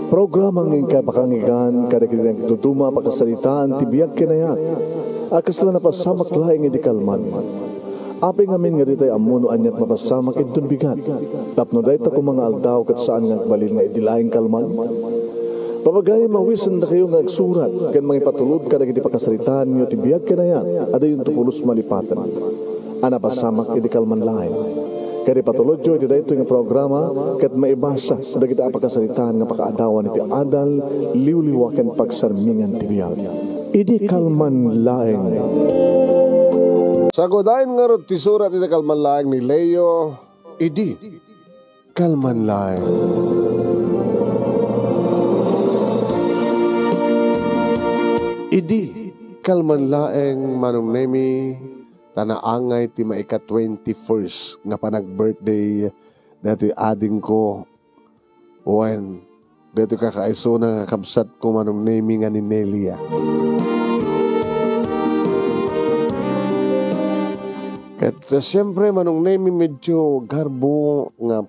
Programang ingkay pakangigan, kadagitang tutuma pakasalitaan, tibiyag kinayat, akas na napasamak laing iti kalman. Aping amin nga ditay amuno anyat mapasamak itun bigat, tapno dayta ko mga aldaw kat saan nga balil nga idilaing kalman. Papagay mawisan na kayo nga agsurat, kan mga ipatulod kadagiti pakasalitaan nyo, tibiyag kinayat, ada yung tukulos malipatan. Anapasamak iti kalman laing. Kaya patulod jo, iti dahito yung programa, kat maibasa, da kita apakasalitaan nga pakaadawan iti adal, liwliwakan pagsarmingan tibiyag. Idi kalman laeng. Sagodain nga ro, tisurat iti kalman laeng ni Leo, idi kalman laeng. Idi kalman laeng manong nemi, tanaangay ti maika 21st nga pa nag-birthday dati ading ko when dito kakaiso na kabsat ko manong naming nga ni Nelia. Kat siyempre manong naming medyo garbo nga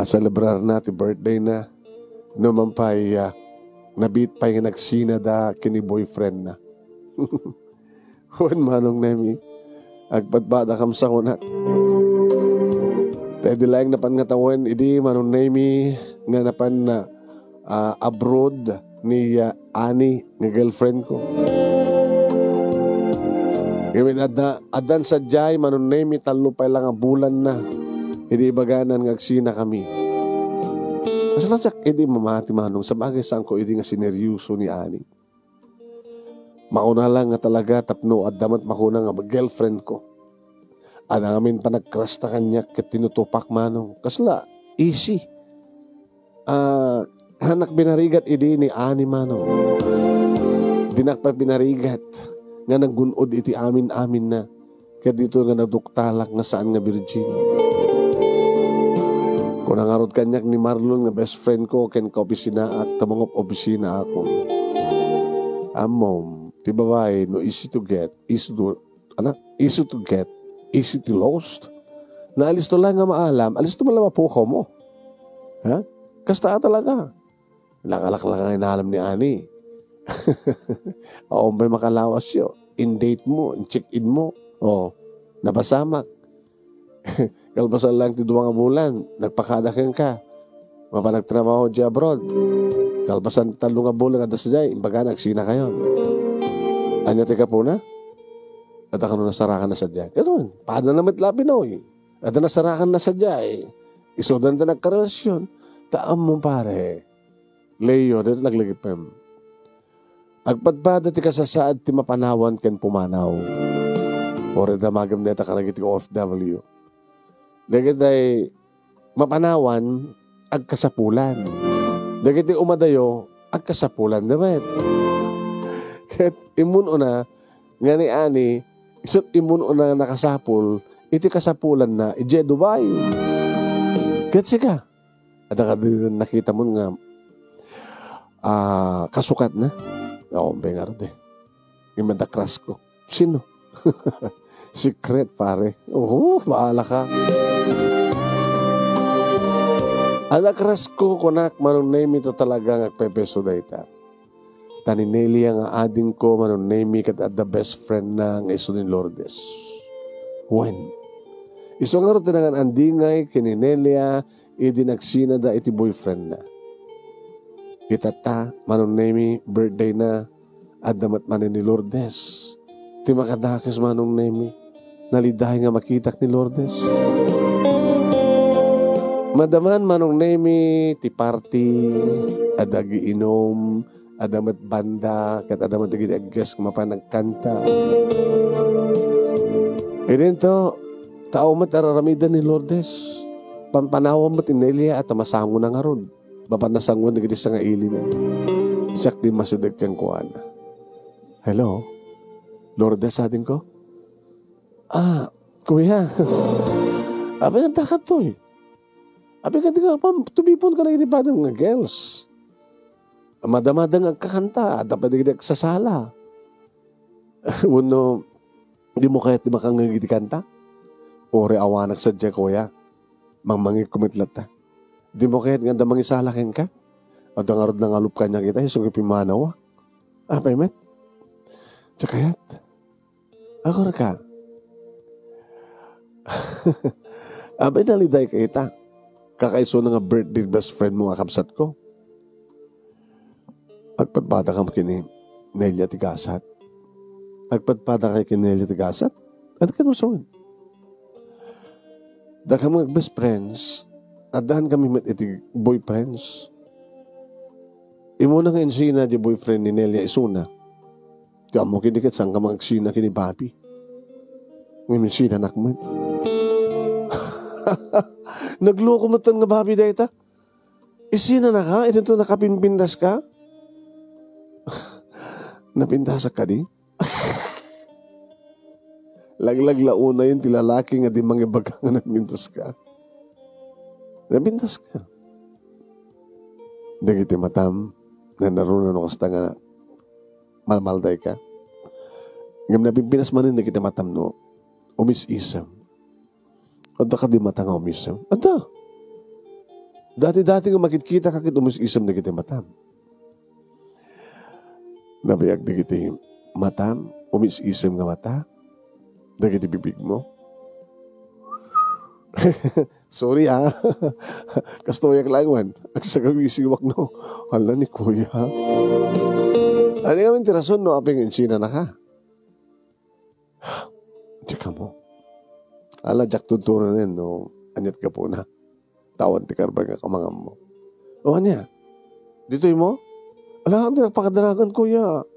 celebrar natin birthday na naman pa'y nabit pa yung nagsina da kini boyfriend na. Huwag manong nemi agpadbada kam sa kunat tayo dilayang napan nga tawen idi manong nemi nga napan na abroad ni Ani nga girlfriend ko gawin adan sa jay manong nemi talo pa lang nga bulan na idi baganan nga agsina kami masalatsak idi mamati manong sa bagay saan ko idi nga sineryoso ni Ani. Mauna lang nga talaga tapno at damat makuna nga mag-girlfriend ko. Ana amin pa nag-crush na kanya kat tinutupak manong. Kasla, easy. Hanak binarigat idi ni Ani manong. Dinak pa binarigat nga naggunod iti amin-amin na. Kaya dito nga nagduktalak nga saan nga virgin. Kung nangarot kanyak ni Marlon nga best friend ko ken ka opisina at tamangop opisina ako. Mom, di babae, no easy to get, easy to lost. Na alis to lang nga maalam, alis to malam mapukaw mo. Ha? Kasta talaga. Langalak lang ang inalam ni Ani. Oo, may makalawas yun. In date mo, in check-in mo. Oo, napasamak. Kalpasan lang ti 2 bulan, nagpakadakan ka. Mapanagtrabaho di abroad. Kalpasan 3 bulan kada sa jay, imbaga nagsina kayo. Anya tika po na? At ako nasarakan na sa jay. Ito, paano naman tila Pinoy? At nasarakan na sa jay. Isudan na nagkarelasyon. Taam mo pare. Leo, dito naglagipem. Agpadpada ti kasasaad ti mapanawan ken pumanaw. Ore da magam deta karagiti OFW. Dagitay mapanawan agkasapulan. Dagiti umadayo agkasapulan dapat. Ket imun una nga ni Ani isut imun una nakasapul iti kasapulan na ije Dubai. Ket sika ada ka nakita mo nga kasukat na. Oo, bengar de. Imanda crush ko. Sino? Secret pare. Oo, baala ka. Ala crush ko kunak manong name ito talaga nagpepeso dayta. Tanineli nga ading ko manong name kat at the best friend na nga iso ni Lourdes. When? Iso nga rin tinangan andingay kininelia idi nagsina da iti boyfriend na. Itata manong name birthday na at damat manin ni Lourdes. Ti makadakis manong name nalidahay nga makitak ni Lourdes. Madaman manong name ti party adagi inom adamat banda kat adamat dagi aggas mapanagkanta. Idento tao mat araramidan ni Lourdes. Pampanawan mat inelia at masango na nga ron. Babanasangon dagi sa nga ili na. Isak din masidag kang kuan. Hello? Lourdes adin ko? Kuya. Abi ang takat to eh. Abi ka di ka pa, tumipon ka na inipadang nga girls. Madamadang agkakanta, dapat di ka sasala. Uno, di mo kang nagiti kanta? Ore awanak sa dya, kuya. Mangmangit kumitlat ta. Di mo kahit nga damang isalakin ka. O dangarod na ngalup ka niya kita, yung pimanawa. Paymet. Tsakayat. Ako ka. Abay naliday ka ita. Kakaiso na nga birthday best friend mo nga kapsat ko. Agpadpada ka kini Nelia Tigasat. Agpadpada ka kini Nelia Tigasat. At ka mo sawin. Daka mga best friends, adahan kami met iti boyfriends. Imo na nga insina di boyfriend ni Nelia Isuna. Di mo kinikit saan ka mag-sina kini Bobby. Ngayon sina nakman. Nagloko mo tan nga Bobby dahil ta. Isina na ka? Ito nakapimpindas ka? Napintasak ka di? Laglag launa yun, tilalaki nga di mangibaga nga napintas ka. Napintas ka. Dagiti matam, na narunan ko kasta nga malmalday ka. Ngam napimpinas manin dagiti matam no, umis-isam. Anta ka di mata nga umisam. Anta. Dati-dati nga makikita ka kit umis-isam dagiti matam. Nabayag dagiti matam, umis-isam nga mata. Dagiti bibig mo. Sorry Kastoyak lang man. Ang sagawisiwak no. Hala ni kuya. Ano nga min tirason no? Aping insina na ka. Tsaka mo. Ala, jak tutunan yan no. Anyat ka po na. Tawan ti karbag ka kamangam mo. O anya? Dito'y mo? Ala, hindi napakadalagan kuya.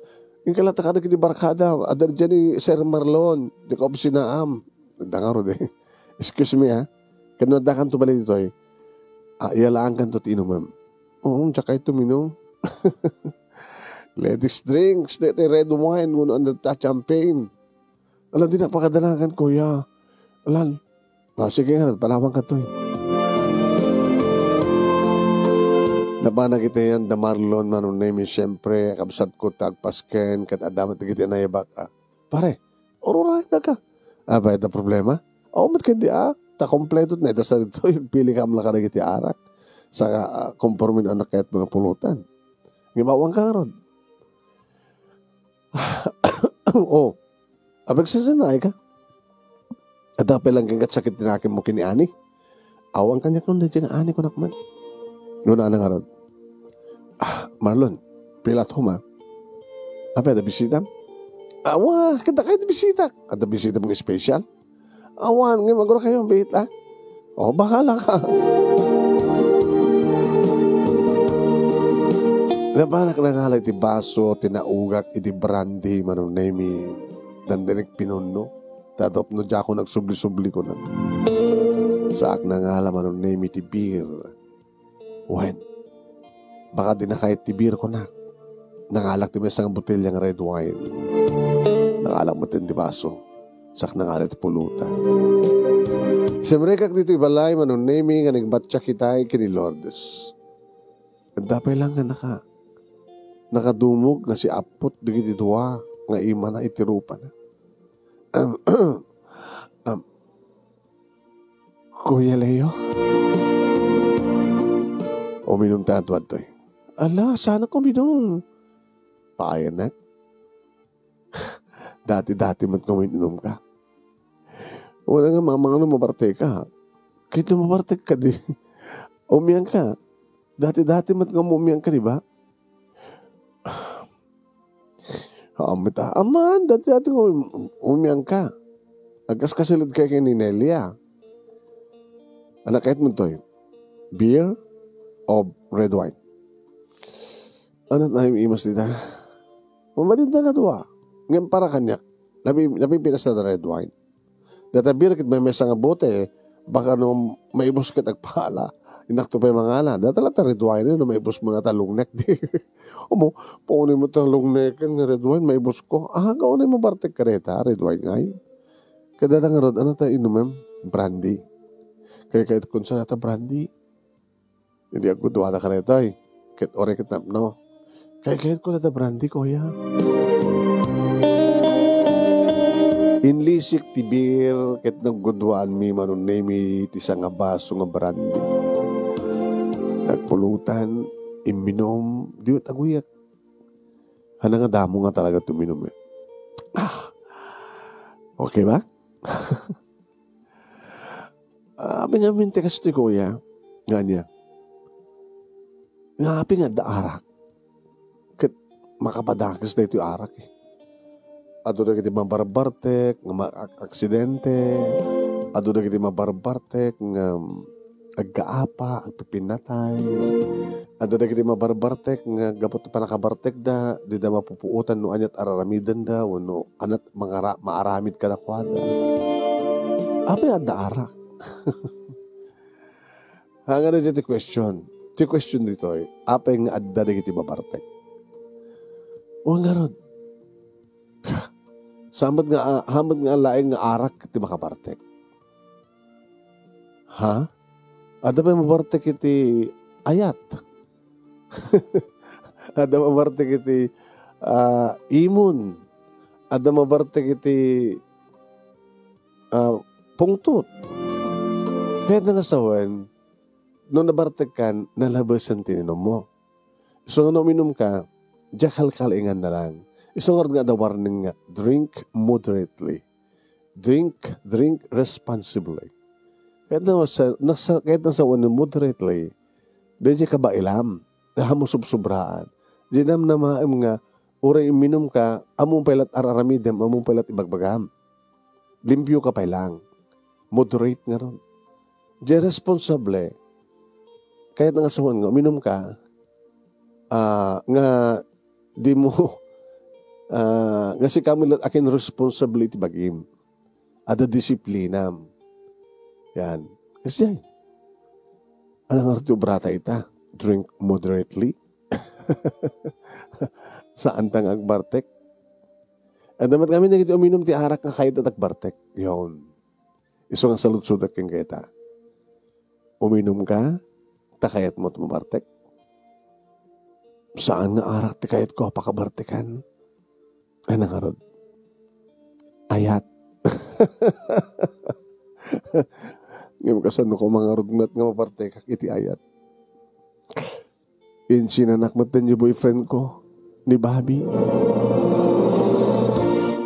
Yung kalata ka na kini barkada, adar dyan ni Sir Marlon, di ko sinaam. Nagdangaro de. Excuse me kanadakan to balik dito iyalaan kan to tinumam. Oo, tsaka ito minom. Ladies drinks, dito red wine, nguno ang champagne. Alam, di napakadalagan kuya. Alam, sige nga, palawang ka to Nabana kita yan, da Marlon, manunay siyempre, kabsat ko, tagpasken, kat adamat kita na ibak. Pare, orura na ka. Ba, ito problema? Mat ka di ta kompleto na, ito sa rito, yung pili ka amla ka na kiti arak. Sa kompormin anak kahit mga pulutan. Ngimawang ka ron. Abag sasanay ka. At dapat lang kang sakit tinakin mo kini ani. Awang kanya kung na dyan ani ko nakman. Nuna na nga ron. Marlon, pilat huma. Ada bisita? Wah, kita kayo bisita. Ada bisita mong special? Awan, ngayon maguro kayo, bait bahala ka. Nabanak na nga iti baso, tinaugak, iti brandy, manunay dandanik pinuno. Tatop no dya ako nagsubli-subli ko na. Saak na nga alam, manunay iti beer. Wine. Baka di na kahit ti beer ko na. Nangalak ti may isang botelyang red wine. Nangalak mo ti baso. Sak na nga iti pulutan. Siyempre kak dito ibalay, manunay nga nagbatsa kitay kini Lourdes. Dapay lang nga nakadumog na si Apot digiti duwa nga ima na itirupa na. Kuya Leo? Uminom tayo to Ala, sana kuminom. Paayan na. Dati-dati man kuminom ka. Wala nga mga mabarte ka. Kahit mabarte ka di. Umiyan ka. Dati-dati man umiyang ka, di ba? Aman, dati-dati umiyang ka. Agkas kasilid kayo kay ni Nelia. Anak, kahit mo to beer o red wine? Ano na yung imas nila? Mamalid na duwa. Ngayon para kanya, napipinas na red wine. Data beer kit may mesa nga bote, baka nung maibos ka tagpala. Inakto pa yung mga ala. Data lang ta red wine yun, maibos mo na ta long neck. Paunin mo ta long neck ng red wine, maibos ko. Gaunin mo bartek kareta, red wine ngayon. Kaya data nga rod, ano ta inumem? Brandy. Kaya kahit kung saan nata brandy, hindi ako duwa na kareta Kahit ore kitap no. Kaya kahit ko nata brandy ko Inlisik ti beer, ket nagguduan mi manunay mi ti nga baso nga brandy. pulutan, iminom, diwit aguyak. Hana nga damo nga talaga tuminom eh. Okay ba? Abi nga minti kasi kuya, nga niya. Nga abi nga daarak. Kat makapadakas na ito yung arak eh. Ato na kiti mabarbartek, nga aksidente. Ato na kiti mabarbartek, nga agkaapa, agpipinatay. Ato na kiti mabarbartek, nga gapot pa nakabartek da, di da mapupuutan no anyat araramidan da, no anat maaramid ka na kwada. Apa yung daarak? Hanga na dito question. Ito question dito eh, apa yung adda na kiti mabartek? O nga ron. Hamad nga laing nga arak kiti makabartek. Ha? Ada pa mabartek iti ayat. Ada mabartek iti imun. Ada mabartek iti pungtut. Kaya nga sawan, nung nabartek kan, nalabasan tininom mo. So nga uminom ka, jakal-kalingan na lang. Isang nga the warning nga, drink moderately. Drink responsibly. Kahit na sa one moderately, di ka ba ilam? Hamo subsubraan. Di nam na maam nga, ura iminom ka, among pailat araramidem, among pailat ibagbagam. Limpyo ka pa lang. Moderate nga ron. Di responsable. Kahit na nga sa one nga, uminom ka, nga di mo, nga si kamilat akin responsibility bagim. Ada disiplinam. Yan. Kasi yan. Anong arti brata ita? Drink moderately. Saan tang agbartek? At dapat kami nagiti uminom ti arak nga kahit at agbartek. Yun. Iso nga salut-sudak kang kita. Uminom ka, takayat mo tumabartek. Saan nga arak ti kahit ko apakabartekan? Ay nangarod. Ayat. Ngayon kasano ko mga rugmat nga mapartekak iti ayat. Sinanak matan yung boyfriend ko ni Bobby.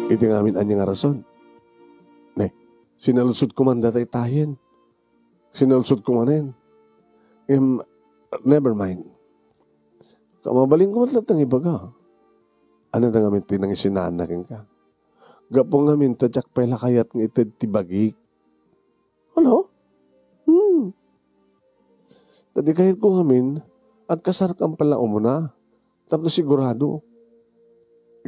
Iti ngamin anya nga rason. Ne, sinalusod ko man datay tayen. Sinalusod ko manin. Never mind. Kamabaling ko matlat ang ibaga. Ano na ngamin tinang isinanakin ka? Gapong ngamin tadyak pala kayat ng itid tibagik. Ano? Tadi kahit ko ngamin, agkasarkang pala umuna. Tapos sigurado.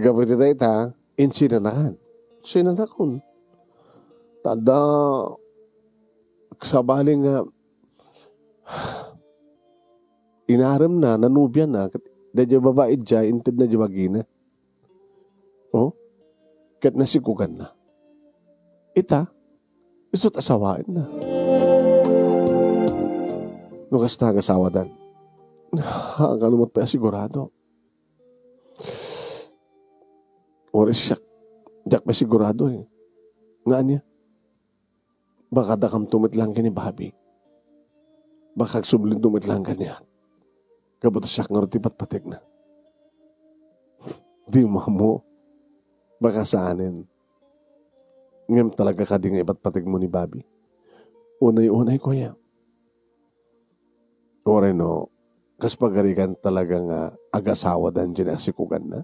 Gapit ita ita, insinanakan. Sinanakon. Tada, sabaling nga, inaram na, nanubyan na, dadya babae dya, intid na dya bagina. Oh? Kat nasikugan na. Ita, isot asawain na. Nukas na agasawa dan. Kalumot pa sigurado. Oras siya. Diyak pa sigurado eh. Nga niya. Baka dakam tumit lang ka ni Bobby. Baka sublin tumit lang ka niya. Kabuto siya nga rutipat patik na. Di mo. Baka saanin. Ngam talaga ka di nga ibat patig mo ni Bobby. Unay-unay ko yan. Ore no, kas pagarikan talaga nga agasawa dan dyan asikugan na.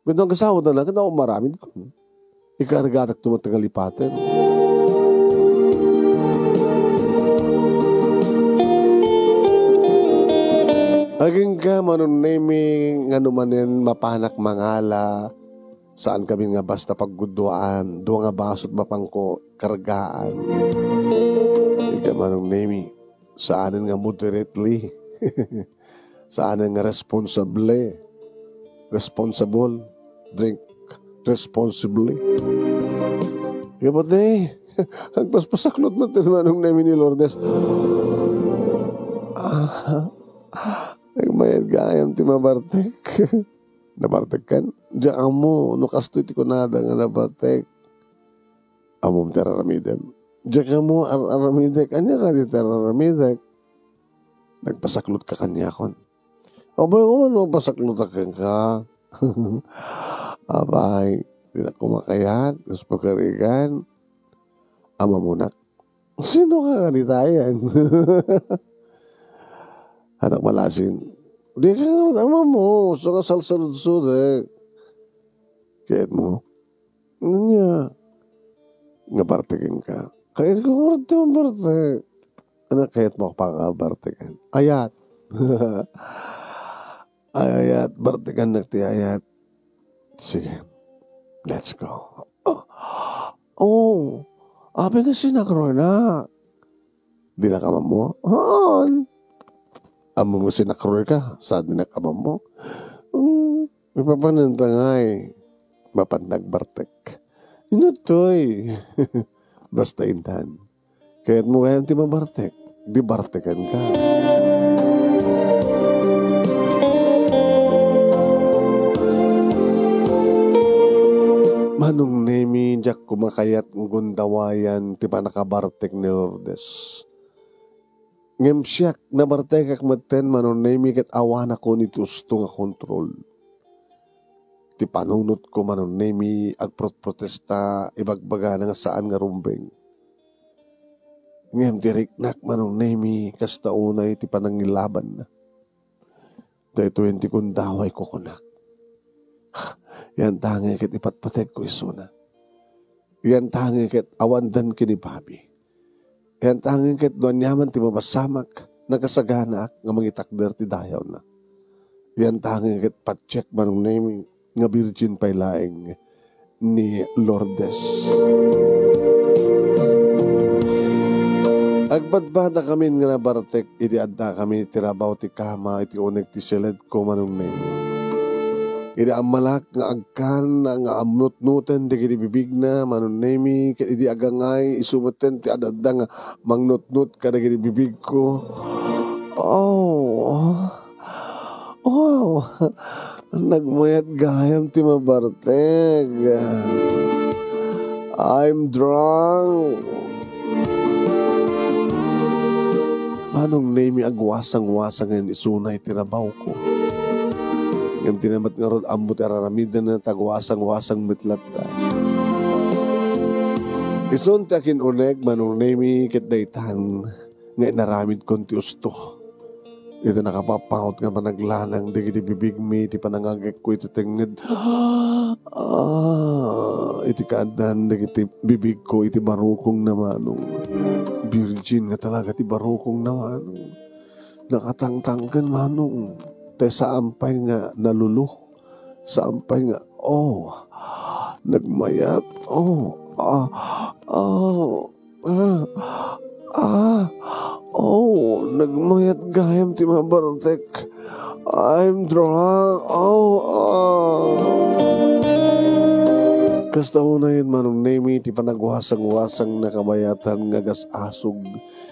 Kung agasawa na lang, kaya maraming ko. Ikaragatak tumatagalipatin. Aging ka manunaming nga numanin mapanak mangala, saan kami nga basta pagguduan, duwa nga basot mapangko kargaan. Ika manunaming, saanin nga moderately, saanin nga responsable, drink responsibly. Ika po agpaspasaklot natin manunaming ni Lourdes. Nagmayad gayam ti mabartek. Nabartek kan? Diyan mo, nukasto iti kunada nga nabartek. Amom teraramidem. Diyan mo, araramidek. Anya ka di teraramidek? Nagpasaklot ka kanya kon. Abay ko man, pasaklot ka. Abay, di na kumakayan, gusto pagkarigan. Ama mo na. Sino ka kanitayan? Anak malasin. Di ka nga ama mo. So ka salsalud-sud eh. Kaya mo. Ano niya? Nga bartikin ka. Kaya ko nga rin bartik. Anak, kaya't mo pa nga bartikan. Ayat. Ayat. Bartikan nagti ayat. Sige. Let's go. Oh. Abi nga sinakroy na. Di na kamam mo? Han. Amo mo sinakroy ka. Saan di na kamam mo? Ipapanantangay. Mapandagbartek. Inutoy. Basta intan. Kaya't mo kayang ti mabartek. Di bartekan ka. Manong nemi jak kumakayat ng gundawayan ti panakabartek ni Lourdes. Ngem siyak na bartek ak maten manong nemi ket awan ako ni tusto nga kontrol. Ti panunot ko manong nemi ag protesta ibagbaga nga saan nga rumbeng. Ngem diriknak manong nemi kasta unay ti panangilaban na. Dahil 20 kundaway ko kunak. Yan tangi ket ipatpatek ko isuna. Yan tangi ket awandan kini babi. Yan tangi ket doan yaman ti mabasamak nagasagana nga mangitakder ti dayaw na. Yan tangi ket patcheck manong nemi nga virgin pay laeng ni Lourdes. Agbadbada kami nga nabartek iti adda kami tirabaw ti kama iti unek ti silid ko manong nemi. Iti amalak nga agkan nga amnut-nutan di kiti bibig na manunemi iti agangay isumuten ti adada nga mangnut-nut kada kiti bibig ko. Oh. Wow. Nagmayat gayam ti mabarteg. I'm drunk. Manong nemi agwasang-wasang nga isunay tirabaw ko. Yung tinamat nga rod ambot araramidan na tagwasang-wasang mitlat ta. Ison ti akin uneg manong nemi ket daytan nga inaramid kon ti usto. Ito nakapapangot nga panaglanang di bibig mi ti panangagek ko iti tenged. Iti kaadan di bibig ko iti barukong na manong. Virgin nga talaga ti barukong na manong. Nakatangtangkan manong. Te saampay nga naluluh. Saampay nga, nagmayat. Nagmayat gayam ti mabartek. I'm drunk. Kasta una yun manong nemi ti panagwasang-wasang na kabayatan nga gas-asog.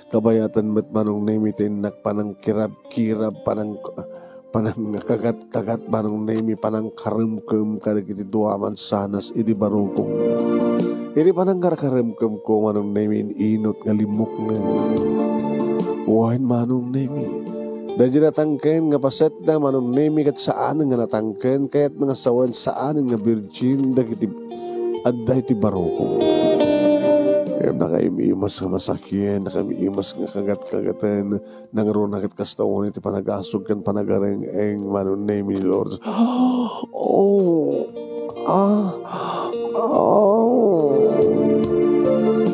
Kabayatan met manong nemi ti nagpanang kirab-kirab panang kagat-kagat manong nemi panang karimkem kada kiti duaman sanas iti barukong. Iti panang karimkem ko manong nemi inot nga limok na. Wahin manong nemi. Dahil natangken nga paset na manong nemi kat saan nga natangken kaya't nga sawan saan nga virgin dagiti adda iti barukong. Kaya nakaimimas nga masakyan, nakaimimas nga kagat-kagatan, nangarunakit kastaon iti panagasog kan panagareng-eng manon name ni Lord.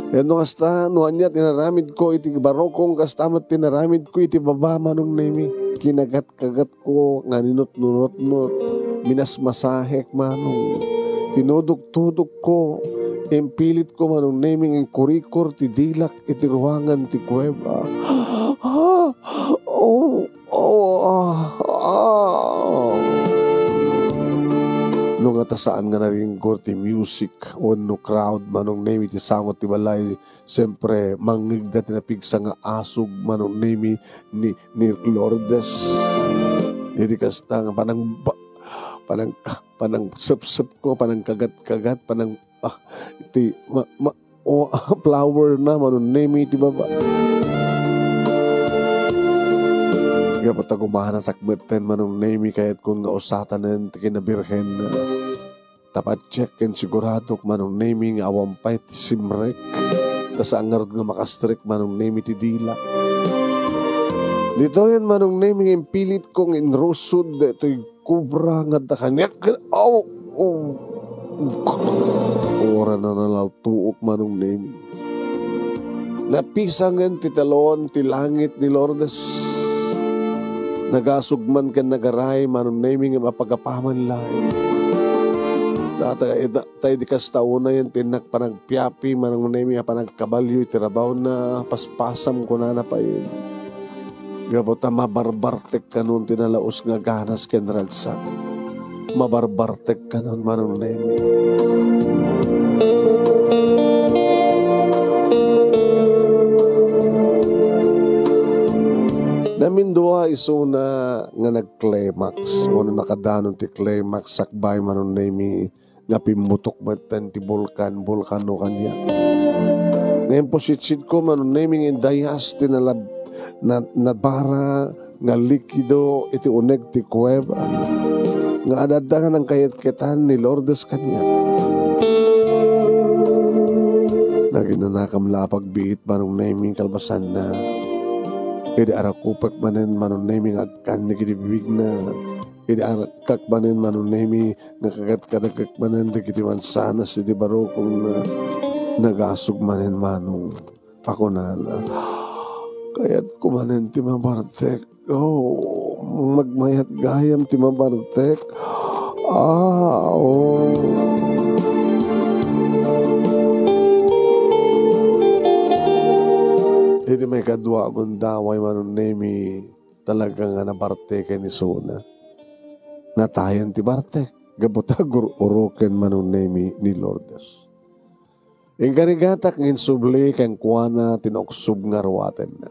Yan no kasta, nuan niya tinaramid ko iti barokong kastamat tinaramid ko iti baba manong name. Kinagat-kagat ko, nga ninot-nunot-not, minasmasahek manong. Tinudok-tudok ko, impilit ko manong naming ang kurikor ti dilak iti ruangan ti kuweba. Nung atasaan nga naringkor ti music o no crowd manong name iti sangot ti balay siyempre mangigda tinapigsa nga asog manong name ni Lourdes. Iti kasta nga panang sep-sep ko, panang kagat-kagat, panang iti flower na manon name iti baba. Gapat agumana sakbeten manong nemi kahit kung nausatanen ti kinabirhen na tapat check ken sigurado manong nemi nga awampay ti simrek tas angarod nga makastrik manong nemi ti dila. Dito yan manong nemi nga impilit kong inrusod ito'y kubra nga da kanyat. Ora na nalaltuok manong nemi. Napisangan ti talon ti langit ni Lourdes. Nagasugman kan nagaray manong nemi nga mapagapaman lahi. Tayo di kastaon na yan tinak panagpiapi manong nemi nga panagkabalyo itirabaw na paspasam ko na pa yun. Gabota mabarbartek ka nun tinalaos nga ganas ken ragsak. Mabarbartek ka nun manong nemi. Namindua iso na nga nag-climax. Muna nakadanon ti climax sakbay manon nemi nga pimutok matan ti bulkano kanya. Ngayon po sit ko manon nemi nga indayas ti nabara nga likido iti uneg ti kuweba. Nga adadangan ang kayat-kitan ni Lourdes kanya. Naginanakam lapag biit manon nemi kalbasan na Idi arakupak manen manon nemi nga agkan ni kinibibig na. Idi arakak manen manon nemi nga kagat-kadagak manen di kitiman sana si di baro kung nagasog manen manong ako na. Kaya't kumanen ti mabartek. Magmayat gayam ti mabartek. Hindi may kadwa akong daway manon nemi talaga nga nabarte kay ni Suna. Natayan ti Bartek. Gabutagur uroken manon nemi ni Lourdes. Ing kanigatak ngin subli kang kuana tinoksub nga ruwaten na.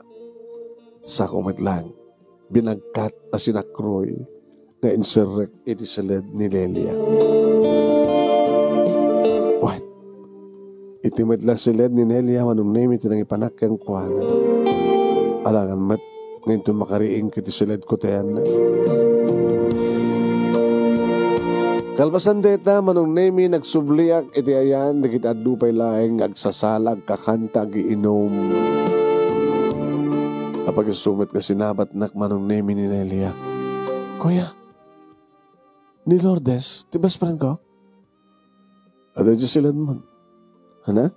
Sa kumit lang, binagkat na sinakroy nga insurrect iti silid ni Lelia. Itimit lang silid ni Nelia manong nemi tinang ipanak kang kuana. Alangan mat ngayon ito makariing kiti silid ko tayan na. Kalbasan deta manong nemi nagsubliak iti ayan dagit adupay laeng agsasalag kakanta giinom. Kapag sumit ka sinabat nak manong nemi ni Nelia. Kuya, ni Lourdes, tibas pa rin ko? Ada dyan silid mo. Hana?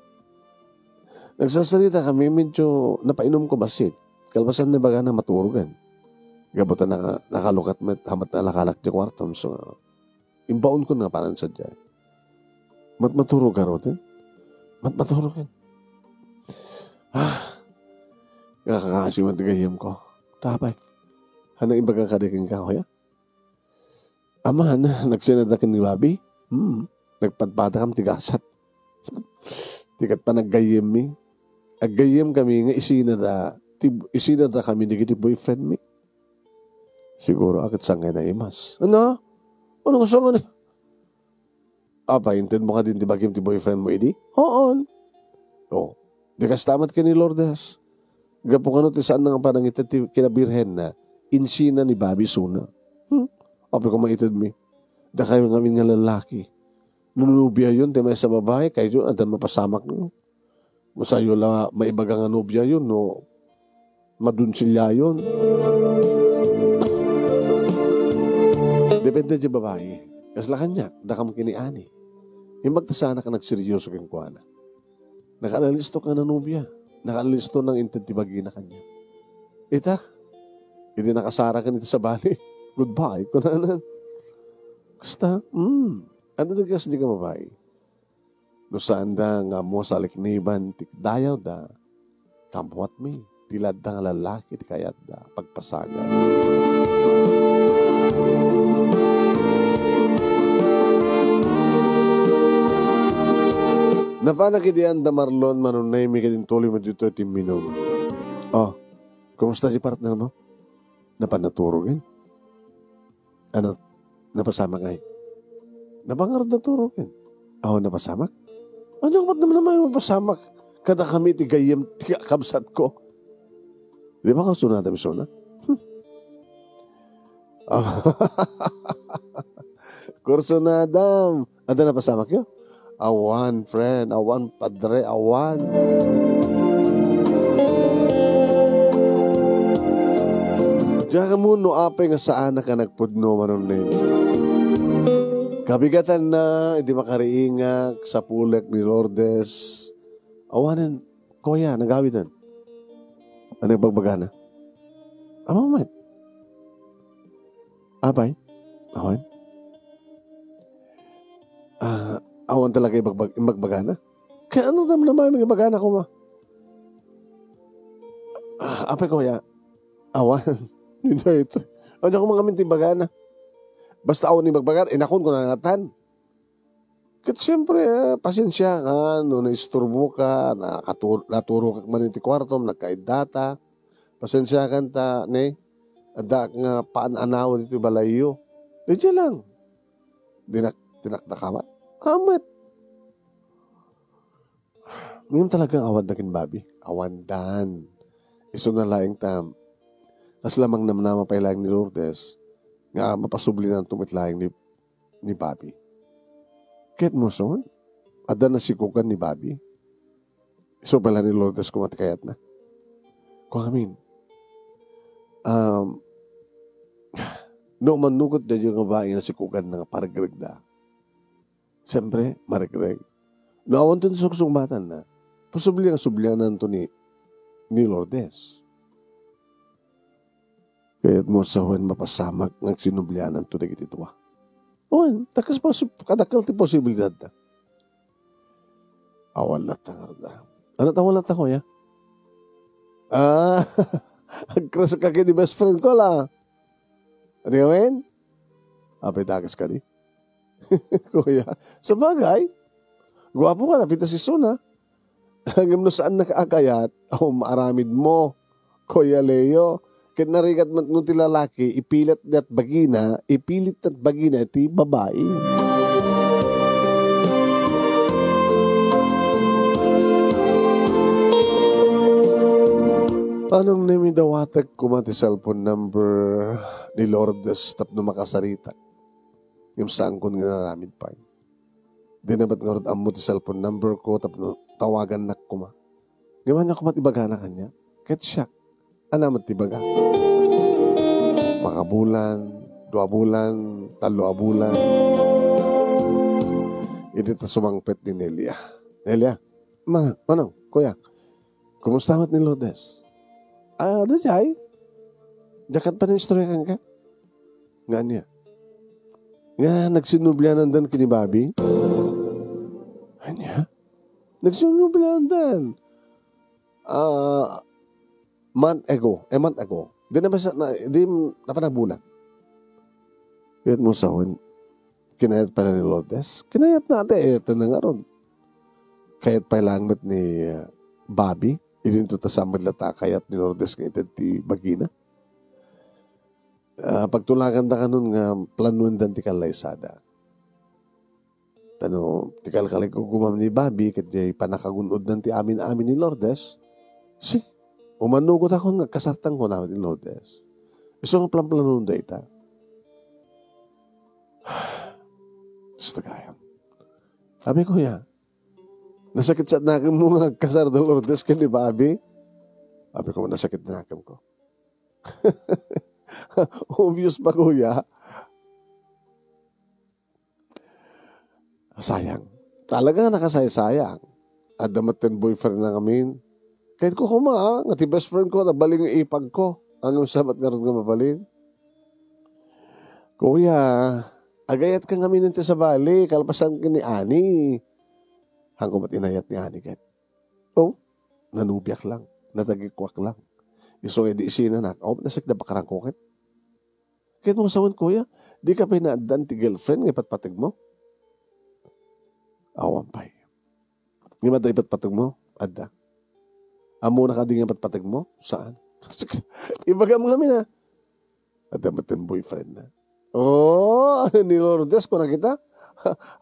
Nagsasalita kami, medyo napainom ko basit. Kalbasan na baga na maturugan. Gabutan na nakalukat met, hamat na lakalak di kwartom. So, imbaon ko na parang sadya. Matmaturo ka rotin? Matmaturo ka. Kakakasiman tigayam ko. Tapay. Hana ibaga kadiking ka, kuya? Ama, nagsinadakin ni Babi? Nagpadpada kam tigasat. Tikat pa naggayem mi. Aggayem kami nga isinada kami ni kiti boyfriend mi. Siguro akit sangay na imas. Ano? Ano ka sangay na? Apa, inted mo ka din tibagim ti boyfriend mo, idi? Hoon. Di kastamat ka ni Lourdes. Gapo ka no ti saan nga parang ited ti kinabirhen na insina ni Babi Suna. Apa ko maitid mi. Da kayo ngamin nga lalaki. Nunubya yun, di may sa babae, kayo yun, adan mapasamak nyo. Masayo lang, maibaga nga nubya yun, no? Madunsilya yun. Depende di babae. Kasla kanya, da ka makiniani. Yung magtasana ka nagseryoso kang kuwana. Nakaalalisto ka na nubya. Nakaalalisto ng intentibagi na kanya. Ita, hindi nakasara ka nito sa bali. Goodbye. Kunanan. Basta, ano na kasi di ka babae? No saan da nga mo sa alikniban, tikdayaw da, kampuat mi, tilad da nga lalaki, di kayat da, pagpasagan. Napanakitian da Marlon, manunay mi kading tuloy mo dito iti minom. Kumusta si partner mo? Napanaturogin? Ano, napasama kayo? Napangarad na turukin. Napasamak? Ano ba't naman mapasamak? Kada kami tigayam, kabsat ko. Di ba kasunata misona? Kurso na, Adam. Ada na pasama kayo? Awan, friend. Awan, padre. Awan. Diyan ka muno, apay nga saan ka nagpudno manon na yun. Kabigatan na, hindi makariingak sa pulek ni Lourdes. Awanan, kuya, nagawitan. Ano yung bagbaga na? Moment. Abay? Awan? Awan talaga yung magbaga na? Kaya ano naman yung magbaga na ko ma? Apay kuya, awan. Hindi na ito. Ano ko mga minti baga na? Basta awan yung magbaga, inakon ko na natan. Kasi siyempre, pasensya ka, no, naisturbo ka, naturo ka man yung kwarto, nagkaidata, pasensya ka ta, ne, ada nga paan-anaw dito balayo. Diyan lang. Tinaknakamat. Amat. Ngayon talagang awad na kinbabi. Awandan. Iso na laing tam. Kas lamang namnama pa ilang ni Lourdes, nga mapasubli na tumitlaing ni Bobby. Kahit mo son, ada na sikukan ni Bobby. So pala ni Lourdes kumatikayat na. Kung amin, no manugot na yung babae na sikukan na paragreg na. Siyempre, marigreg. No awan to suksong-batan na, posibli ang sublianan to ni Lourdes. Kaya't mo sa huwan mapasamak ng sinublianan to na gititwa. Owen, takas pa kadakal ti posibilidad na. Awal na tangarda. Ano tawal na tako ya? Agkras ka ni best friend ko la. Ano gawin? Apay takas ka ni. Kuya, sa bagay, guwapo ka, napita si Suna. Hanggang no saan nakaakayat, maaramid mo, Kuya Leo. Kahit narigat nung ti lalaki, ipilit at bagina ti babae. Anong namidawatag ko man ti cellphone number ni Lourdes tapno makasarita? Yung saan ko nga naramid pa. Di na ba't nga amo ti cellphone number ko tapno tawagan na ko ma. Gawa niya ko matibaga na kanya. Kahit siya. Anamat tibaga. Makabulan, 2 bulan, 3 bulan. Hindi ta sumangpet ni Nelia. Nelia, manong, kuya, kumusta mat ni Lourdes? Dajay? Jakat pa na istorya kang ka? Nga niya. Nga, nagsinublianan dan kini Bobby? Anya? Nagsinublianan dan. Month ago. Di napanabulan. Kaya mo sawin, kinayat pala ni Lourdes. Kinayat natin, ito na nga ron. Kayat pa langmat ni Bobby, ilinto ta sa madlata kayat ni Lourdes ngayon ti bagina. Pagtulakan da ka nun nga, planuan dan ti kalaysada. Tikal ko gumam ni Bobby, kaya panakagunod nan ti amin ni Lourdes. Umanugot ako nga kasartang ko namin ni Lourdes. Iso nga plan-planon da ita. Gusto kaya. Sabi ko ya, nasakit sa nakam mo nga kasar da Lourdes ka ni Bobby. Sabi ko, nasakit na nakam ko. Obvious pa kuya. Sayang. Talaga nakasayang. At damatin boyfriend na kami. Kahit ko nga ti best friend ko, nabaling yung ipag ko. Anong sabat nga rin nga mabalin? Kuya, agayat ka nga minunti sa bali, kalpasan ka ni Ani. Hanggang ba't inayat ni Ani kahit? Nanubiyak lang, natagikwak lang. Iso nga di isina na, nasik na bakarang kukit. Kahit mo sawan, kuya, di ka pa inaadan ti girlfriend, nga patpatig mo? Awampay. Nga mada ipatpatig mo? Adda. Amo na ka din nga patpatig mo? Saan? Ibaga mo kami na. At dapat yung boyfriend na. Ni Lourdes ko na kita.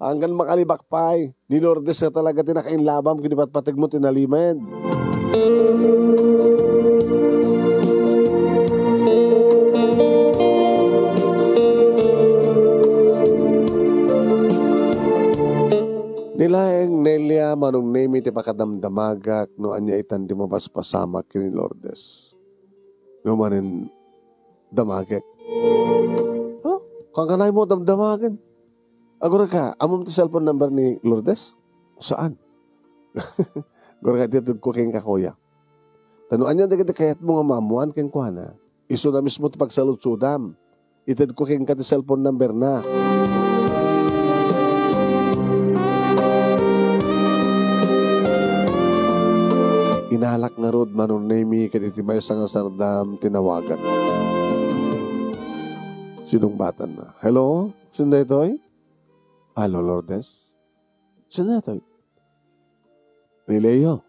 Hanggang makalibakpay. Ni Lourdes na talaga tinakainlabam kung patpatig mo tinalimed. manong name iti pakadamdamagak no anya itan di mapaspasamak kini Lourdes. No manin damagak. Oh, kung kanay mo damdamagan. Agora ka, amom ti cellphone number ni Lourdes? Saan? Agora ka, titid ko kayong kakuya. Tanuan niya dagiti kayat mo nga mamuan kayong kuhana. Iso na mismo ti pagsaludsudam. Itid ko kayong kati cellphone number na. Inalak nga rod manong name kaditi may nga sardam tinawagan. Sinong batan na? Hello? Sino ito'y? Hello, Lourdes? Sino ito'y? Ni Leo.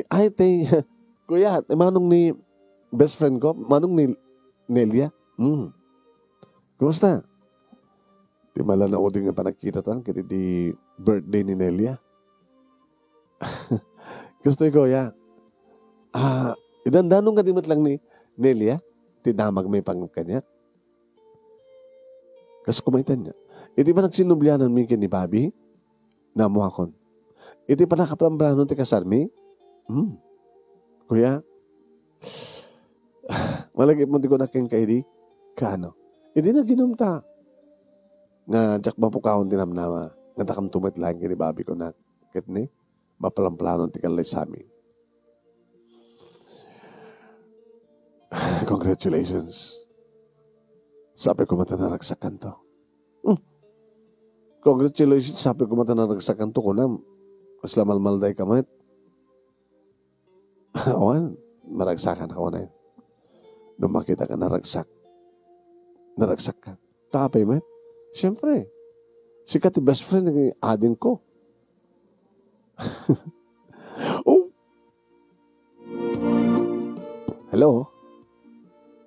Ay, kuya, manong ni best friend ko, manong ni Nelia. Kumusta? Di mala na uding nga panagkita tan, kaya di birthday ni Nelia. Gusto ko, kuya. Idandanong ka dimot lang ni Nelia, tinamag may pangkanya. Kasi kumaitan niya. Iti pa nagsinublianan mi ni Bobby, namuhakon. Iti pa nakaplambranon ti kasarmi, kuya, malagip mo di ko na keng kaidi, kaano? Iti na ginumta. Nga, jak mapukahon tinamnama, nga takam tumit lang ni Bobby ko na, kit ni, mapalamplanon ti kalay sa amin. Congratulations. Sabi ko matanaragsakan to. Congratulations, sabi ko matanaragsakan to ko na. Mas lamalmalday ka man. Awan, maragsakan ako na yun. Nung makita ka naragsak ka. Tapay man. Siyempre, sikat yung best friend ng adin ko. Oh! Hello?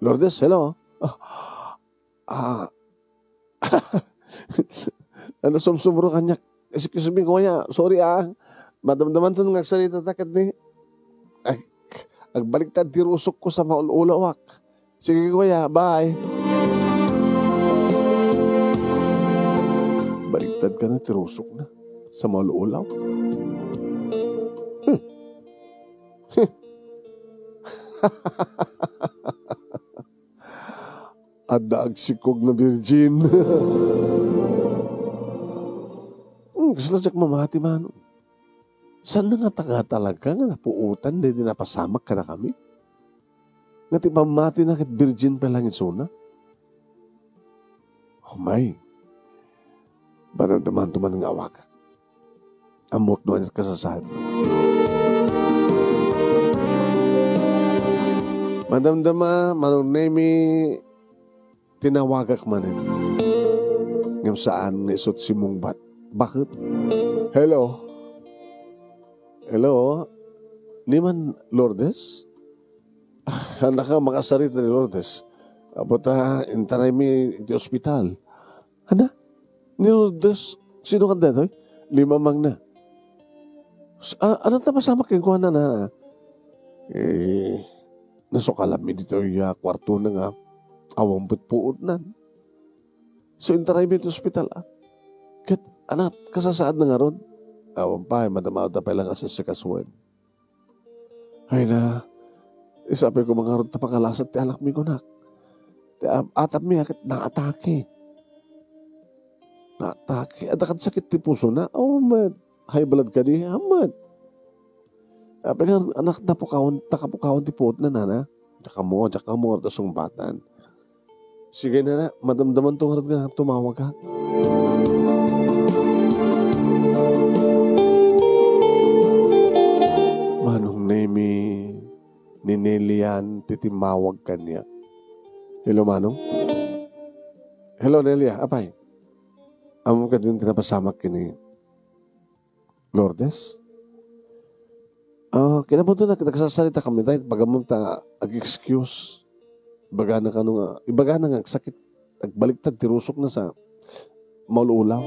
Lourdes, hello? Ano sumsumro kanya? Excuse me, kuya. Sorry madamdaman to nung agsalita takad ni. Ay, agbaliktad tirusok ko sa maululawak. Sige kuya, bye. Baliktad ka na, tirusok na. Sa maululaw. Adag sikog na virgin. Gusto na siya mamati man. Saan na nga taga talaga nga napuutan na hindi napasamak ka na kami? Nga ti pamati na kit virgin pa lang isuna? Oh my. Banang daman tuman ng awaka. Amot doon at kasasahan. Madamdama, manong nemi, tinawagak manin. Ngam saan nisot si Mungbat. Bakit? Hello? Hello? Ni man Lourdes? Handa ka makasarita ni Lourdes. Abot intanay mi iti ospital. Handa? Ni Lourdes? Sino ka dito? 5 mang na. Ano ta pasama kayong kuha na? Nasukalam mi dito yung kwarto na nga. Awang puot na. So intanay mi iti ospital Kat, anak, kasasaad na nga ron. Awang pa, madamada pa lang asas sa kasuan. Ay na, isabi ko mga ron tapakalasat ti anak mi ko nak. Atap mi akit naatake. Naatake. At akad sakit ti puso na. Oh, man. High blood ka di. Amad. Sabi nga, anak, takapukawon ti puot na nana. Tsaka mo, tasong batan. Sige na, madamdaman tong harap nga, tumawag ka. Manong nemi ni Nelian titimawag kanya. Hello, Manong? Hello, Nelia. Apay? Amo ka din tinapasamak kini Lourdes? Kinapunto na kita kasasalita kami tayo. Bagamang ta ag-excuse. Ibaga na nga sakit. Agbaliktad, tirusok na sa maululaw.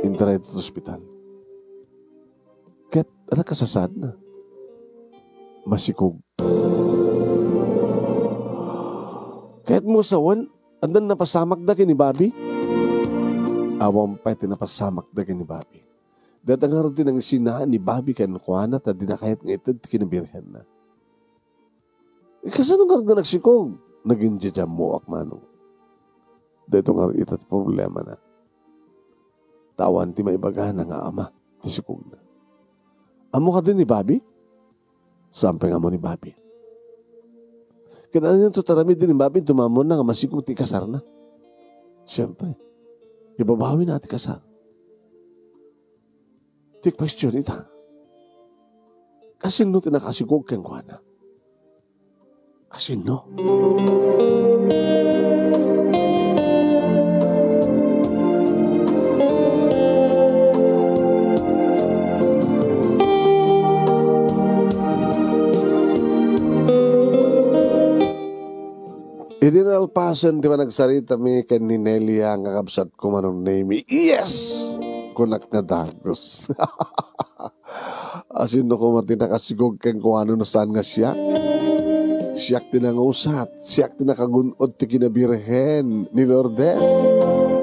Intara ito sa ospital. Kahit kasasad na. Masikog. Kahit mo sawan, andan napasamak da ni Bobby. Awang pa tinapasamak da ni Bobby. Datang nga rin ang sinaan ni Bobby kan kuana at dinakayat nga ito kinabirhen na. Kasi nung nga nagsikog, naging jajam mo akmanong. Dito nga rin ito't problema na. Tawan ti maibagahan na nga ama, ti sikog na. Amo ka din ni Bobby? Sampay nga mo ni Bobby. Kailangan nito tarami din ni Bobby, tumamon na nga masikog ti kasar na. Siyempre, ibabawi na ti kasar. Ti question ita. Kasino tinakasikog kang kuana? Kasino? Idinalpasan di ba nagsarita mi kan ni Nelia nga kabsat ko manong name. Yes! Kunak na dagos. Asin no ko matinakasigog kang kung ano na saan nga siya. Siyak tinangusat. Siyak tinakagunod ti kinabirhen ni Lourdes.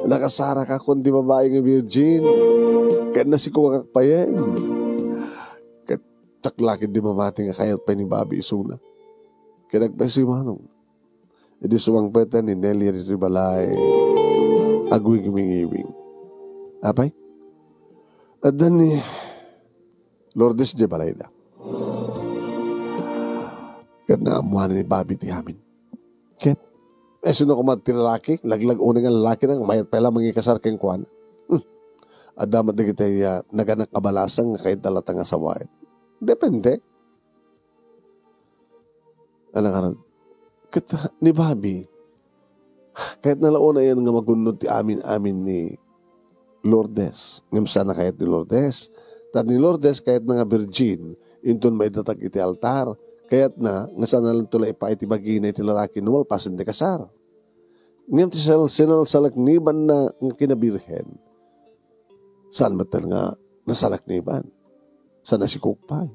Nakasara ka kundi babae nga virgin. Kaya na si kuwang akpayen. Kaya taklakin di mamati nga kayat pa ni Bobby Isuna. Kaya nagpasi manong. Idi suwang peta ni Nelia dito balay. Agwing iwing. Apay? At dan ni Lourdes di balay na. Kat na amuhan ni Bobby ti amin. Kat? Sino ko matiralaki? Laglag unang ang lalaki na. Mayat pala mangikasar keng kuwan. Adamat na kita naganak kabalasang kahit talatang asawain. Depende. Alang karan. Kita ni Bobby, kahit nalauna yan nga magunod ti amin ni Lourdes. Ngam sana kahit ni Lourdes. Tat ni Lourdes kahit na nga virgin, inton may datag iti altar. Kahit na, nga sana lang tula ipa iti bagina iti lalaki nuwal pasin di kasar. Ngam ti sinalsalakniban na nga kinabirhen. Saan batal nga nasalakniban? Sana si Kukpay.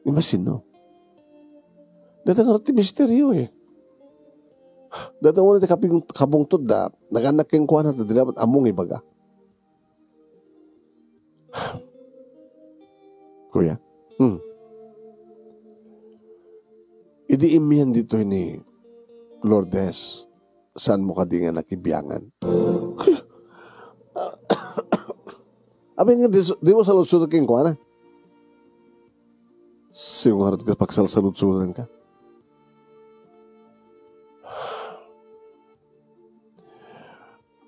Imasin no? Datang ti misteryo eh. Datang ti kabungtod da, naganak keng kuwan at dapat among ibaga. Kuya, idi imihan dito ni Lourdes, saan mo ka di nga nakibiyangan? Abay nga, di mo salud-sudan keng kuwan ah? Siung harap ka pagsalsalud-sudan ka?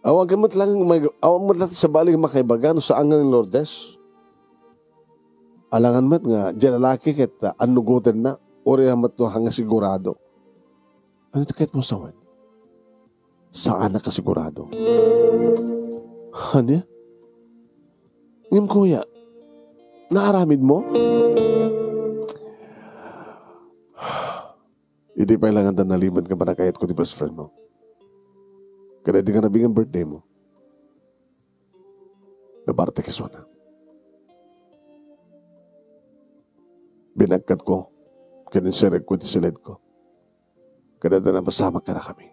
Awag mo't lang sa baling makaibagan sa angan ng Lourdes. Alangan mo't nga, dyan lalaki kita, anugutin na, ori hamat no hanga sigurado. Ano ito kahit mo sawan? Saan na ka sigurado? Ano? Ngim kuya, naaramid mo? Hindi pa ilangan na naliman ka ba na kahit ko di best friend mo? Kaya di ka nabigyan birthday mo. Nabarte kiso na. Binagkat ko. Kininsirag ko, tisilid ko. Kaya di na masama ka na kami.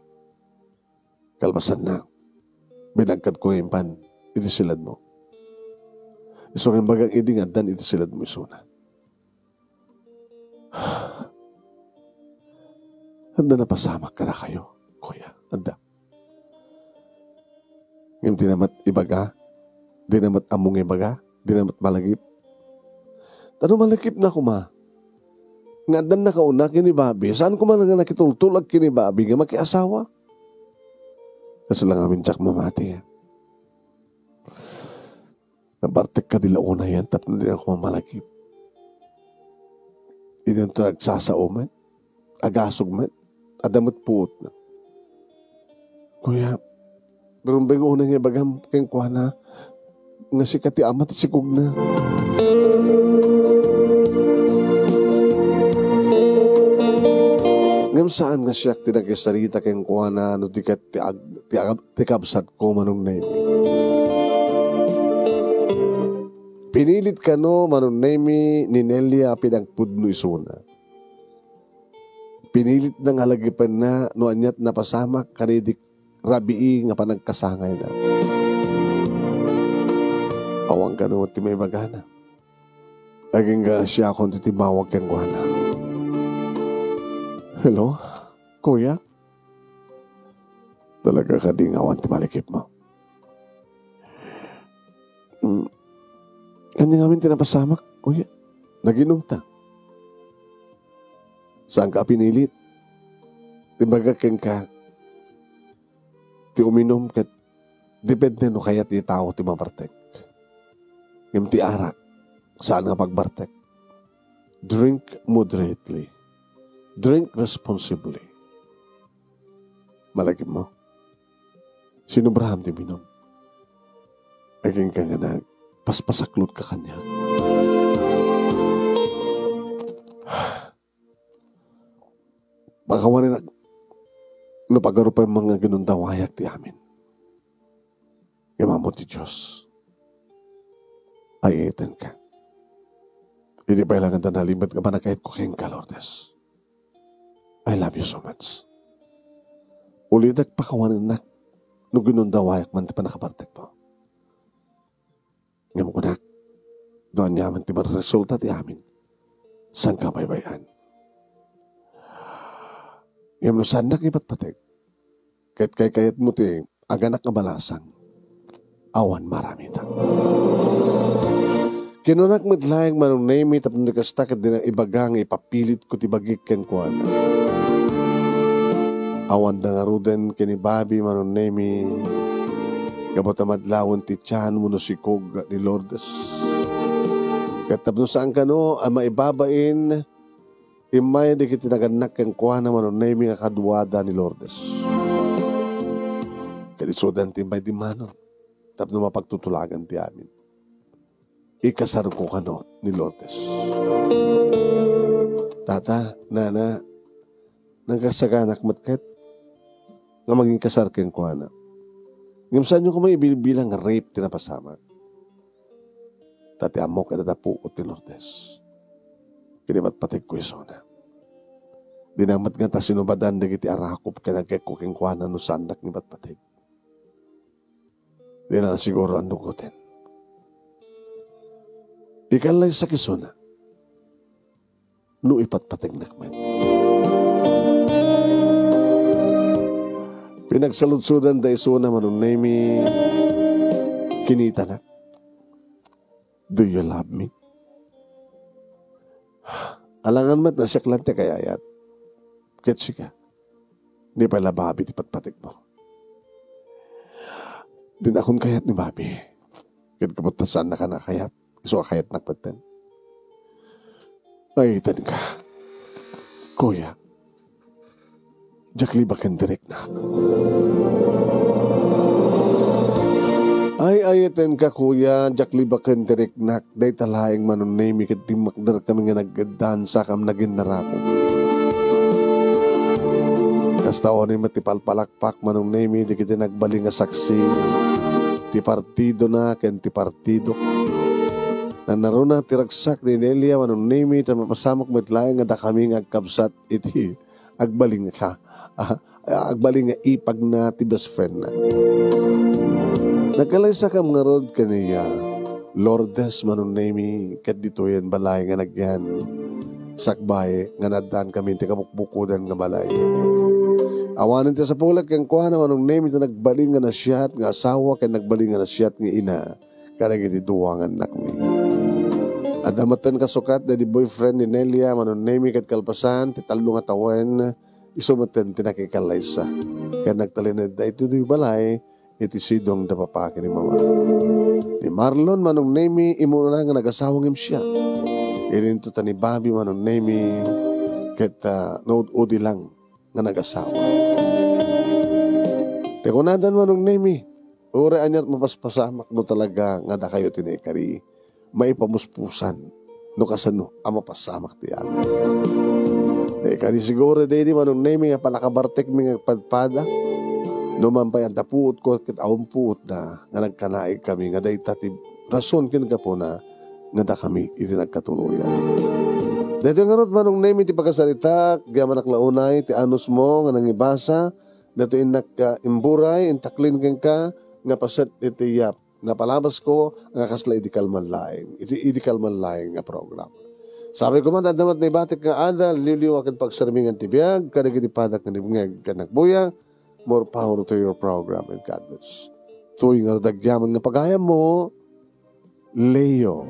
Kalmasan na. Binagkat ko yung pan. Itisilad mo. Iso kang bagang idingadan, itisilad mo isuna. Handa na pasama ka na kayo, kuya. Handa. Ngayon di namat ibaga, di namat among ibaga, di namat malagip. Tano malagip na ko ma? Nga dan na kauna kini Bobby, saan ko man nga nakitultulag kini Bobby nga makiasawa? Kasi lang amin tsak mamati. Nabartek ka dila una yan, tapos na din ako mamalagip. Inan ito nagsasauman, agasog man, adamot puot na. Kuya, berumbay ko unang ibagam kayong kuha na nga si kati amat si kug na. Ngam saan nga siya tinagkasarita kayong kuha na no tikabsat ko manong na imi. Pinilit ka no manong na imi ni Nelia pinagpudno isuna. Pinilit ng halagipan na no anyat na pasamak kanidik rabii nga panagkasangay na. Awang ka naman ti may bagana. Aging nga siya akong titibawag kang kuhana. Hello? Kuya? Talaga ka di ngawan ti malikip mo. Ano namin tinapasamak, kuya? Naginom ta. Saan ka pinilit? Timbaga keng ka. Ti uminom kat depende no kaya ti tao ti mabartek. Yung ti arak. Saan nga pagbartek? Drink moderately. Drink responsibly. Malagim mo. Sinubraham ti minom. Aging ka nga na paspasaklot ka kanya. Makawanin na napagaro pa yung mga ginundawayak ti amin. Yamamo ti Diyos. Ay eten ka. Hindi pa ilangan na nalibat ka pa na kahit kuking ka, Lourdes. I love you so much. Ulidag pakawanin na no ginundawayak man ti pa nakabartek mo. Ngam ko na, doon yaman ti resulta ti amin. Saan ka baybayan? Ngam no saan nakipat-patek. Kahit kayat mo ti aganak nga balasang. Awan marami tang. Kinunak madlayang manong name tapos nakastakit din ang ibagang ipapilit ko ti bagik ken kuan. Awan na nga ruden kini Bobby manong name kabot madlawon ti tiyan mo no sikog ni Lourdes. Katapos saan ka no maibabain imay di kiti naganak ken kuan manong name nga kadwada ni Lourdes. Kalisudan ti may di manon tapos mapagtutulagan ti amin. Ikasar ko kano ni Lourdes. Tata, nana, nagkasaganak matkat, nga maging kasar ken ko na. Ngam saan nyo ko may ibilang rape tinapasamak. Tati amok at natapuot ni Lourdes. Kinimat patig ko isona. Dinamat nga ta sinubadan na kiti arakop ka nagkikuking kwa na no sandak ni patpatig. Di na siguro ang nugutin. Ikalay sa kisuna, no ipatpatig nakman. Pinagsaludsudan da isuna manong name kinita na. Do you love me? Alangan mat na siya klante kayayat. Ketsi ka. Di pala Bobby ti patpatig mo. Din akong kayat ni Bobby. Kit kaputasan na ka na kayat. So kayat nakpatan. Ay, itan ka. Kuya, jakli bakan direk na. Ay, itan ka kuya, jakli bakan direk na. Day talaing manunay, mikit di makdar kami nga nagdansa kam naging narako. Kastawa ni matipalpalakpak manunay, di kita nagbaling nga saksi. Ti partido na, ken ti partido. Na naruna tiragsak ni Nelia manong name it mapasamok metlaeng nga da kami nga agkabsat iti agbaling ka agbaling nga ipag na ti best friend na nagkalaysa kam nga rod kaniya Lourdes manong name kat dito yan balay nga nagyan sakbay nga nadan kami ti kabukbukudan nga balay awanin ti sa pulag kang kuha na manong name ito nagbaling nga nasyat nga asawa kay nagbaling nga nasyat nga ina kanang iti duwangan nakmi. Adamatan kasukat na di boyfriend ni Nelia manon name kat kalpasan ti talo nga tawen isumeten tinakikalaysa. Kaya nagtalinid da ito di balay iti sidong da papaki ni mama. Ni Marlon manong name imo na nga nagasawang siya. Irinto ta ni Bobby manong name kat nood-udi lang nga nagasawa. Tekunadan manong name ure anyat mapaspasamak no talaga nga da kayo tinikari. May pamuspusan no kasano ang mapasamak ti amin. Kani siguro di manong name nga panakabartek mi nga padpada no man pa yan tapuot ko kit awampuot na nga nagkanaig kami nga day tati rason kin ka po na nga da kami iti nagkatuluyan. Dito nga rot manong name iti pagkasalita kaya manaklaunay ti anos mo nga nangibasa dito inak imburay intaklin ken ka nga paset iti napalabas ko ang kasla idikal man laing. Idikal man laing nga program. Sabi ko man, adamat na ibatik nga ada, liliwakan pagsarmingan tibiyag, kadagitipadak nga nibungag kanagbuya, more power to your program and God bless. Tuwing nga dagyaman nga pagayam mo, Leo.